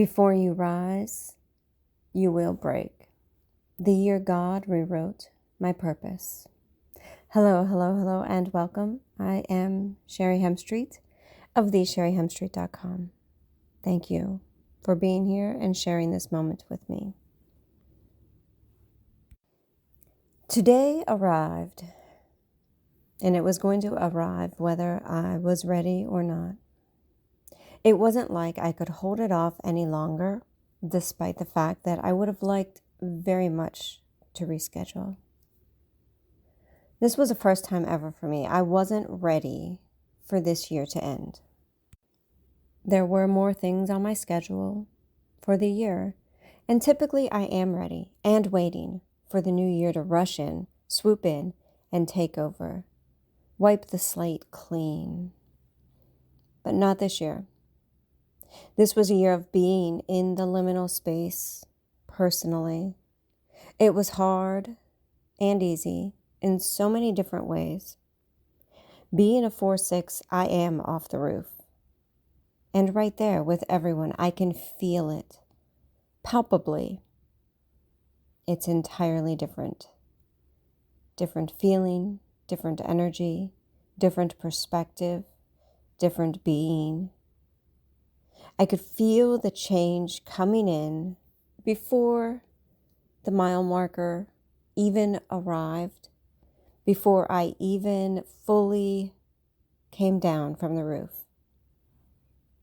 Before you rise, you will break. The year God rewrote my purpose. Hello, hello, hello, and welcome. I am Sherry Hemstreet of thesherryhemstreet.com. Thank you for being here and sharing this moment with me. Today arrived, and it was going to arrive whether I was ready or not. It wasn't like I could hold it off any longer, despite the fact that I would have liked very much to reschedule. This was the first time ever for me. I wasn't ready for this year to end. There were more things on my schedule for the year, and typically I am ready and waiting for the new year to rush in, swoop in, and take over. Wipe the slate clean. But not this year. This was a year of being in the liminal space personally. It was hard and easy in so many different ways. Being a 4/6, I am off the roof. And right there with everyone, I can feel it palpably. It's entirely different. Different feeling, different energy, different perspective, different being. I could feel the change coming in before the mile marker even arrived, before I even fully came down from the roof.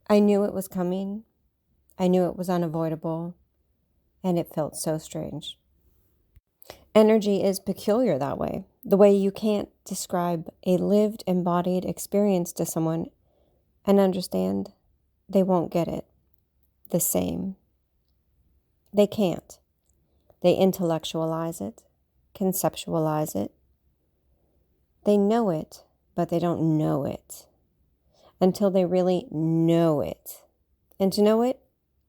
I knew it was coming. I knew it was unavoidable, and it felt so strange. Energy is peculiar that way, the way you can't describe a lived, embodied experience to someone and understand they won't get it the same. They can't. They intellectualize it, conceptualize it. They know it, but they don't know it until they really know it. And to know it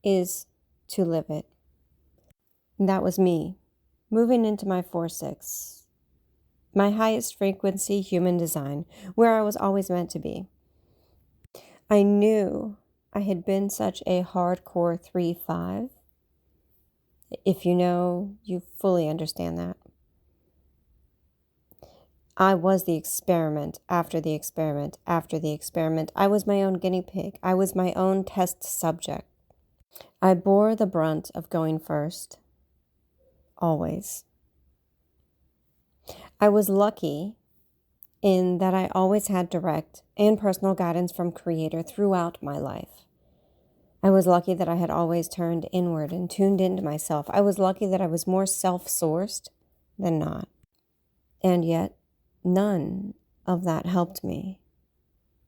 is to live it. And that was me, moving into my 4/6, my highest frequency human design, where I was always meant to be. I knew I had been such a hardcore 3/5. If you know, you fully understand that. I was the experiment after the experiment after the experiment. I was my own guinea pig. I was my own test subject. I bore the brunt of going first, always. I was lucky in that I always had direct and personal guidance from Creator throughout my life. I was lucky that I had always turned inward and tuned into myself. I was lucky that I was more self-sourced than not. And yet, none of that helped me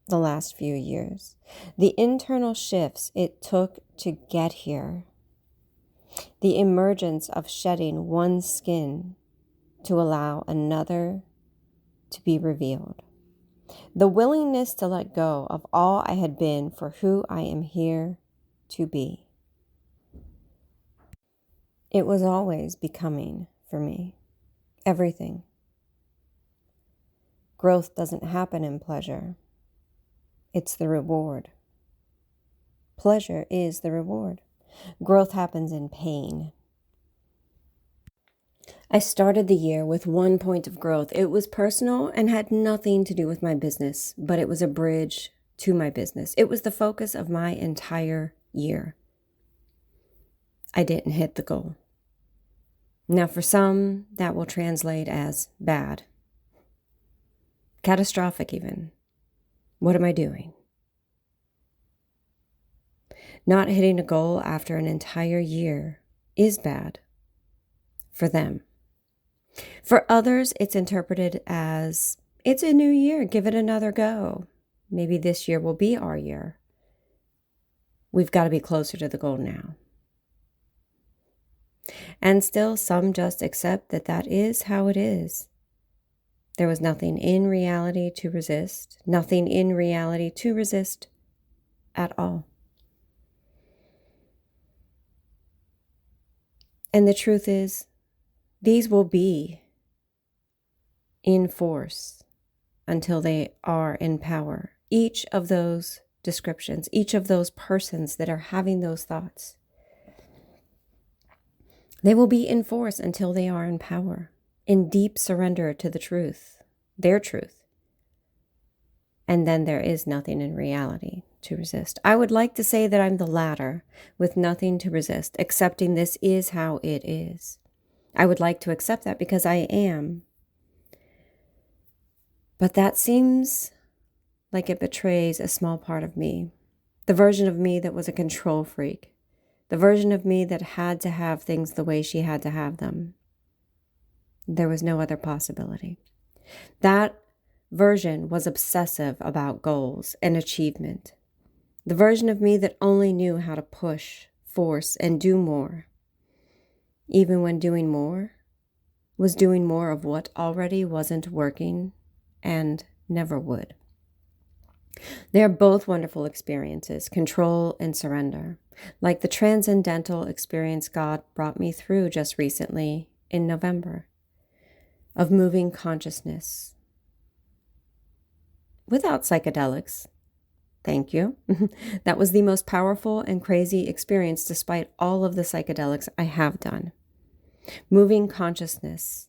the last few years. The internal shifts it took to get here, the emergence of shedding one skin to allow another to be revealed, the willingness to let go of all I had been for who I am here to be. It was always becoming for me, everything. Growth doesn't happen in pleasure. It's the reward. Pleasure is the reward. Growth happens in pain. I started the year with one point of growth. It was personal and had nothing to do with my business, but it was a bridge to my business. It was the focus of my entire year. I didn't hit the goal. Now, for some, that will translate as bad. Catastrophic even. What am I doing? Not hitting a goal after an entire year is bad for them. For others, it's interpreted as, it's a new year, give it another go. Maybe this year will be our year. We've got to be closer to the goal now. And still, some just accept that that is how it is. There was nothing in reality to resist, nothing in reality to resist at all. And the truth is, these will be in force until they are in power. Each of those descriptions, each of those persons that are having those thoughts, They will be in force until they are in power, in deep surrender to the truth, their truth. And then there is nothing in reality to resist. I would like to say that I'm the latter, with nothing to resist, accepting this is how it is. I would like to accept that because I am. But that seems like it betrays a small part of me, the version of me that was a control freak, the version of me that had to have things the way she had to have them. There was no other possibility. That version was obsessive about goals and achievement. The version of me that only knew how to push, force, and do more, even when doing more was doing more of what already wasn't working and never would. They are both wonderful experiences, control and surrender, like the transcendental experience God brought me through just recently in November, of moving consciousness without psychedelics. Thank you. That was the most powerful and crazy experience despite all of the psychedelics I have done. Moving consciousness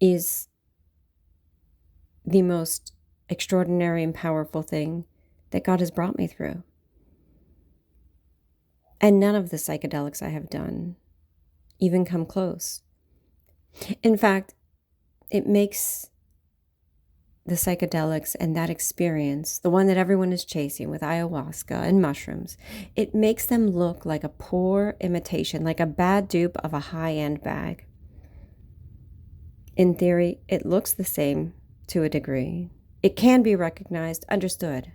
is the most extraordinary and powerful thing that God has brought me through. And none of the psychedelics I have done even come close. In fact, it makes the psychedelics and that experience, the one that everyone is chasing with ayahuasca and mushrooms, it makes them look like a poor imitation, like a bad dupe of a high-end bag. In theory, it looks the same to a degree. It can be recognized, understood.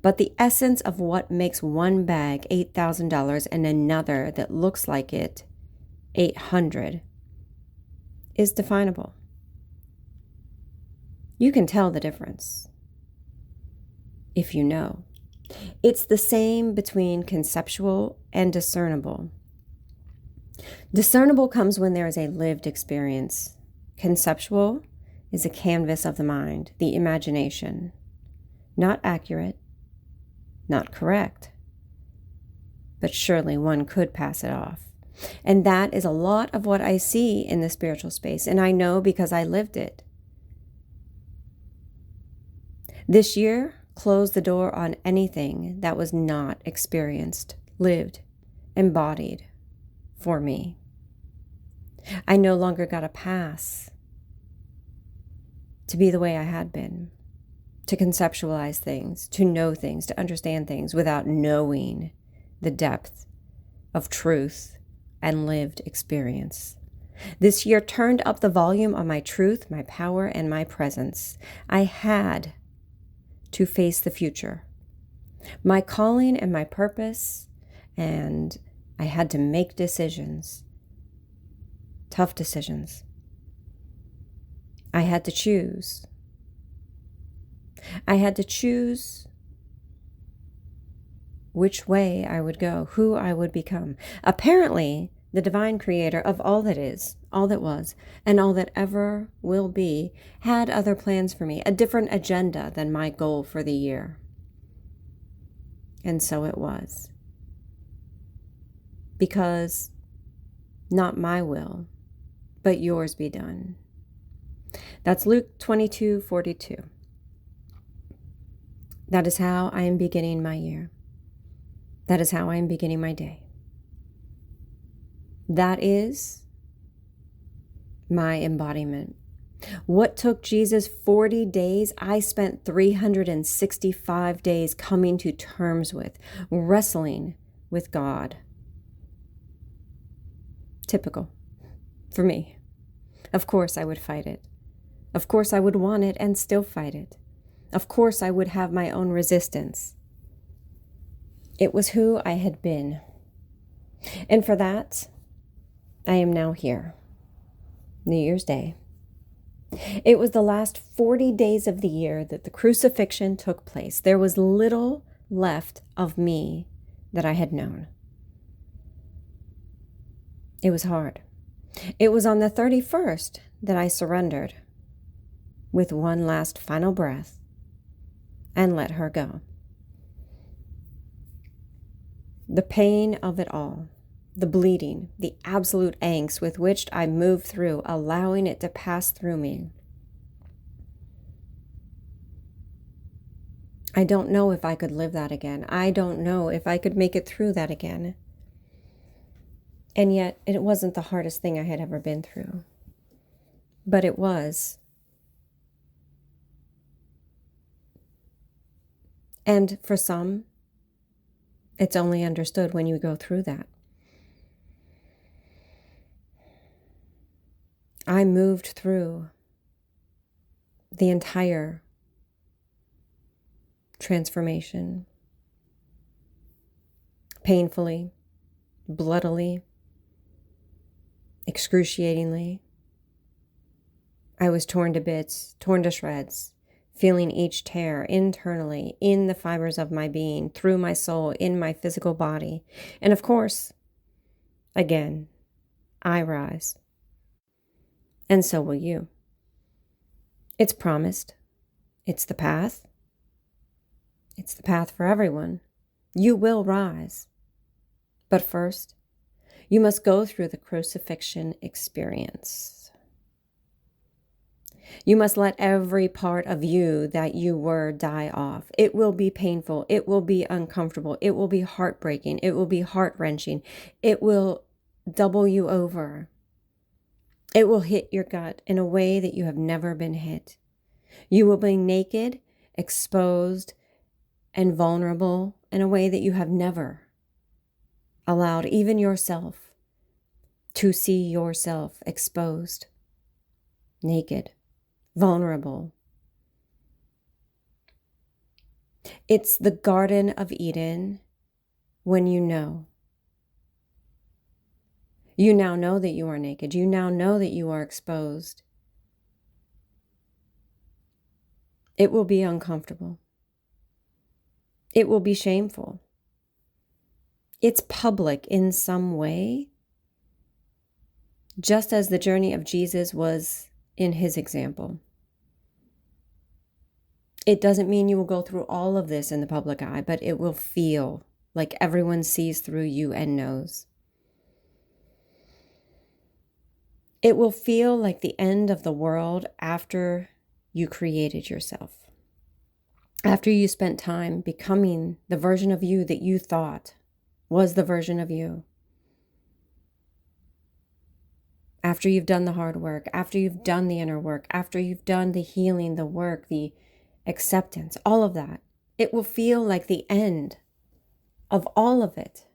But the essence of what makes one bag $8,000 and another that looks like it $800 is definable. You can tell the difference if you know. It's the same between conceptual and discernible. Discernible comes when there is a lived experience. Conceptual is a canvas of the mind, the imagination. Not accurate, not correct, but surely one could pass it off. And that is a lot of what I see in the spiritual space, and I know because I lived it. This year closed the door on anything that was not experienced, lived, embodied for me. I no longer got a pass to be the way I had been, to conceptualize things, to know things, to understand things without knowing the depth of truth and lived experience. This year turned up the volume on my truth, my power, and my presence. I had to face the future, my calling and my purpose, and I had to make decisions, tough decisions. I had to choose. I had to choose which way I would go, who I would become. Apparently, the divine creator of all that is, all that was, and all that ever will be, had other plans for me, a different agenda than my goal for the year. And so it was. Because not my will, but yours be done. That's Luke 22:42. That is how I am beginning my year. That is how I am beginning my day. That is my embodiment. What took Jesus 40 days, I spent 365 days coming to terms with, wrestling with God. Typical for me. Of course I would fight it. Of course I would want it and still fight it. Of course I would have my own resistance. It was who I had been. And for that, I am now here. New Year's Day. It was the last 40 days of the year that the crucifixion took place. There was little left of me that I had known. It was hard. It was on the 31st that I surrendered with one last final breath and let her go. The pain of it all, the bleeding, the absolute angst with which I moved through, allowing it to pass through me. I don't know if I could live that again. I don't know if I could make it through that again. And yet, it wasn't the hardest thing I had ever been through. But it was. And for some, it's only understood when you go through that. I moved through the entire transformation, painfully, bloodily, excruciatingly. I was torn to bits, torn to shreds, feeling each tear internally in the fibers of my being, through my soul, in my physical body. And of course, again, I rise. And so will you. It's promised. It's the path. It's the path for everyone. You will rise. But first, you must go through the crucifixion experience. You must let every part of you that you were die off. It will be painful. It will be uncomfortable. It will be heartbreaking. It will be heart-wrenching. It will double you over. It will hit your gut in a way that you have never been hit. You will be naked, exposed, and vulnerable in a way that you have never allowed even yourself to see yourself exposed, naked, vulnerable. It's the Garden of Eden when you know. You now know that you are naked. You now know that you are exposed. It will be uncomfortable. It will be shameful. It's public in some way, just as the journey of Jesus was in his example. It doesn't mean you will go through all of this in the public eye, but it will feel like everyone sees through you and knows. It will feel like the end of the world after you created yourself. After you spent time becoming the version of you that you thought was the version of you. After you've done the hard work, after you've done the inner work, after you've done the healing, the work, the acceptance, all of that, it will feel like the end of all of it.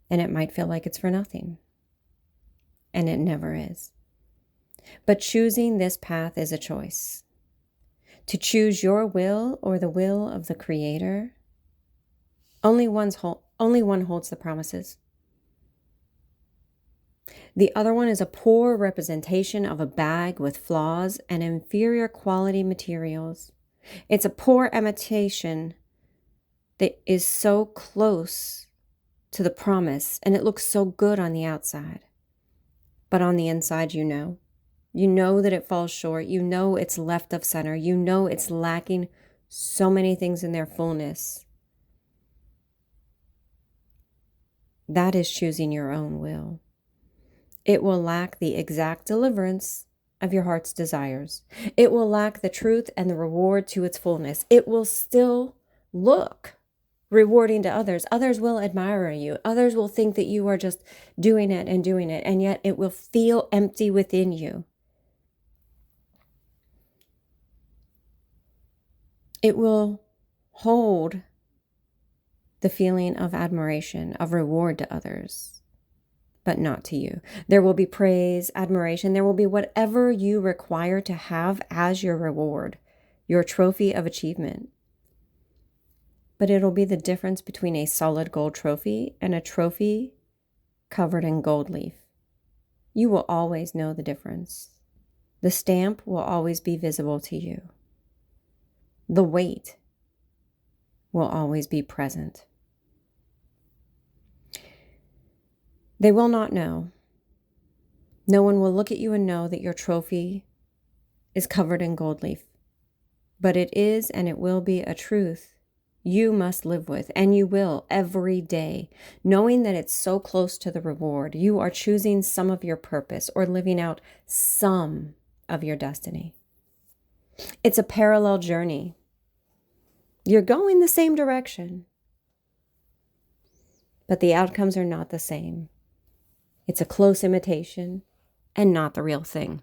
And it might feel like it's for nothing. And it never is. But choosing this path is a choice. To choose your will or the will of the Creator, only one holds the promises. The other one is a poor representation of a bag with flaws and inferior quality materials. It's a poor imitation that is so close to the promise, and it looks so good on the outside. But on the inside, you know that it falls short. You know it's left of center. You know it's lacking so many things in their fullness. That is choosing your own will. It will lack the exact deliverance of your heart's desires. It will lack the truth and the reward to its fullness. It will still look rewarding to others. Others will admire you. Others will think that you are just doing it, and yet it will feel empty within you. It will hold the feeling of admiration, of reward to others, but not to you. There will be praise, admiration. There will be whatever you require to have as your reward, your trophy of achievement. But it'll be the difference between a solid gold trophy and a trophy covered in gold leaf. You will always know the difference. The stamp will always be visible to you. The weight will always be present. They will not know. No one will look at you and know that your trophy is covered in gold leaf. But it is and it will be a truth you must live with, and you will every day, knowing that it's so close to the reward. You are choosing some of your purpose or living out some of your destiny. It's a parallel journey. You're going the same direction, but the outcomes are not the same. It's a close imitation and not the real thing.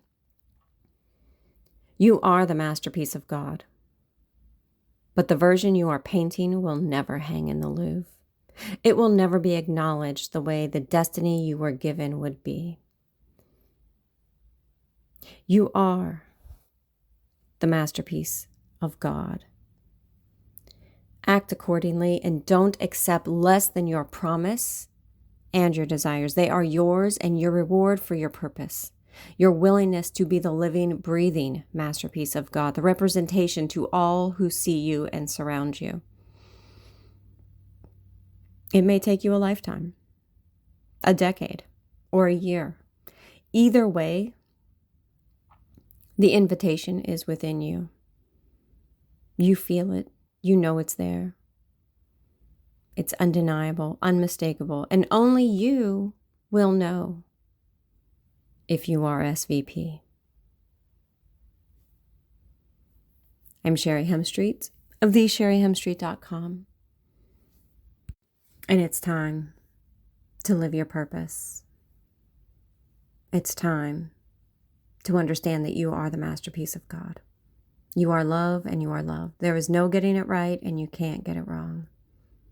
You are the masterpiece of God, but the version you are painting will never hang in the Louvre. It will never be acknowledged the way the destiny you were given would be. You are the masterpiece of God. Act accordingly and don't accept less than your promise and your desires. They are yours and your reward for your purpose. Your willingness to be the living, breathing masterpiece of God, the representation to all who see you and surround you. It may take you a lifetime, a decade, or a year. Either way, the invitation is within you. You feel it. You know it's there. It's undeniable, unmistakable, and only you will know if you are SVP. I'm Sherry Hemstreet of thesherryhemstreet.com, and it's time to live your purpose. It's time to understand that you are the masterpiece of God. You are love and you are loved. There is no getting it right and you can't get it wrong.